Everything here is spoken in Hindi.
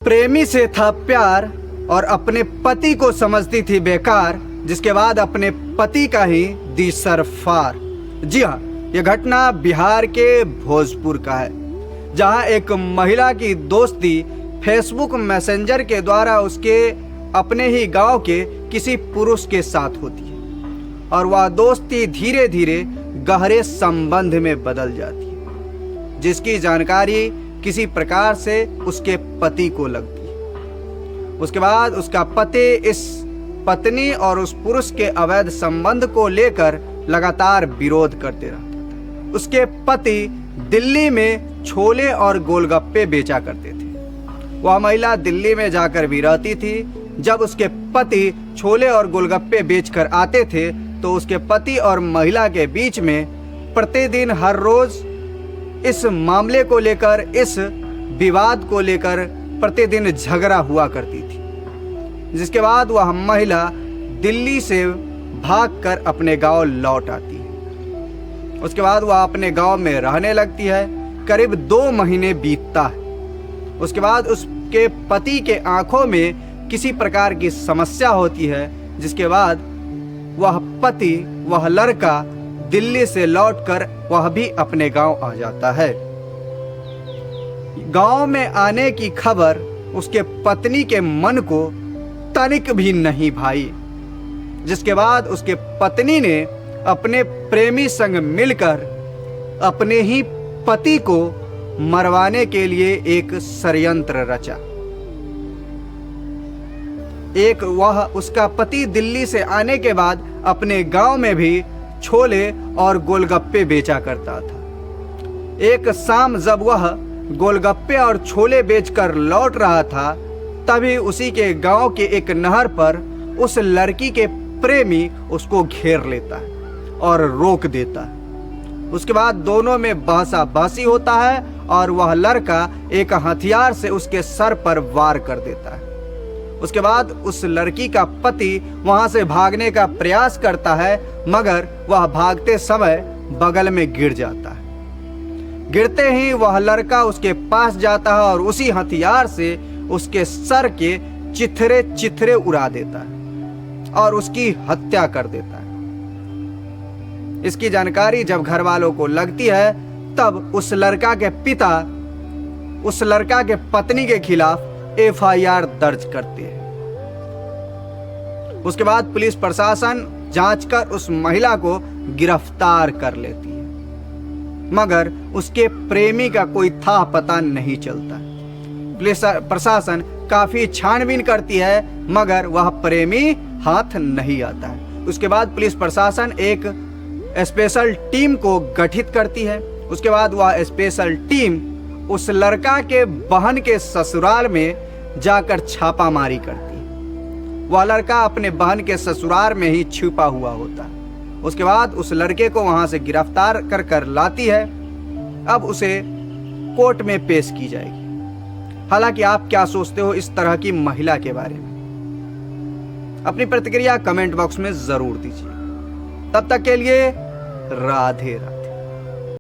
प्रेमी से था प्यार और अपने पति को समझती थी बेकार, जिसके बाद अपने पति का ही दी सरफार। जी हाँ, यह घटना बिहार के भोजपुर का है, जहां एक महिला की दोस्ती फेसबुक मैसेंजर के द्वारा उसके अपने ही गांव के किसी पुरुष के साथ होती है और वह दोस्ती धीरे धीरे गहरे संबंध में बदल जाती है, जिसकी जानकारी किसी प्रकार से उसके पति को लगती है। उसके बाद उसका पति इस पत्नी और उस पुरुष के अवैध संबंध को लेकर लगातार विरोध करते रहता था। उसके पति दिल्ली में छोले और गोलगप्पे बेचा करते थे। वह महिला दिल्ली में जाकर भी रहती थी। जब उसके पति छोले और गोलगप्पे बेचकर आते थे तो उसके पति और महिला के बीच में प्रतिदिन हर रोज इस मामले को लेकर, इस विवाद को लेकर प्रतिदिन झगड़ा हुआ करती थी, जिसके बाद वह महिला दिल्ली से भागकर अपने गांव लौट आती है। उसके बाद वह अपने गांव में रहने लगती है। करीब 2 महीने बीतता है। उसके बाद उसके पति के आंखों में किसी प्रकार की समस्या होती है, जिसके बाद वह पति, वह लड़का दिल्ली से लौटकर वह भी अपने गांव आ जाता है। गांव में आने की खबर उसके पत्नी के मन को तनिक भी नहीं भाई, जिसके बाद उसके पत्नी ने अपने प्रेमी संग मिलकर अपने ही पति को मरवाने के लिए एक षड्यंत्र रचा। वह उसका पति दिल्ली से आने के बाद अपने गांव में भी छोले और गोलगप्पे बेचा करता था। एक शाम जब वह गोलगप्पे और छोले बेचकर लौट रहा था, तभी उसी के गांव के एक नहर पर उस लड़की के प्रेमी उसको घेर लेता है और रोक देता है। उसके बाद दोनों में बहसा-बहसी होता है और वह लड़का एक हथियार से उसके सर पर वार कर देता है। उसके बाद उस लड़की का पति वहां से भागने का प्रयास करता है, मगर वह भागते समय बगल में गिर जाता है। गिरते ही वह लड़का उसके पास जाता है और उसी हथियार से उसके सर के चिथरे चिथरे उड़ा देता है और उसकी हत्या कर देता है। इसकी जानकारी जब घर वालों को लगती है, तब उस लड़का के पिता उस लड़का के पत्नी के खिलाफ FIR दर्ज करते हैं। उसके बाद पुलिस प्रशासन जांच कर उस महिला को गिरफ्तार कर लेती है, मगर उसके प्रेमी का कोई था पता नहीं चलता। पुलिस प्रशासन काफी छानबीन करती है, मगर वह प्रेमी हाथ नहीं आता है। उसके बाद पुलिस प्रशासन एक स्पेशल टीम को गठित करती है। उसके बाद वह स्पेशल टीम उस लड़का के बहन के ससुराल में जाकर छापामारी करती है। वह लड़का अपने बहन के ससुराल में ही छुपा हुआ होता है। उसके बाद उस लड़के को वहां से गिरफ्तार कर लाती है। अब उसे कोर्ट में पेश की जाएगी। हालांकि आप क्या सोचते हो इस तरह की महिला के बारे में? अपनी प्रतिक्रिया कमेंट बॉक्स में जरूर दीजिए। तब तक के लिए राधे राधे।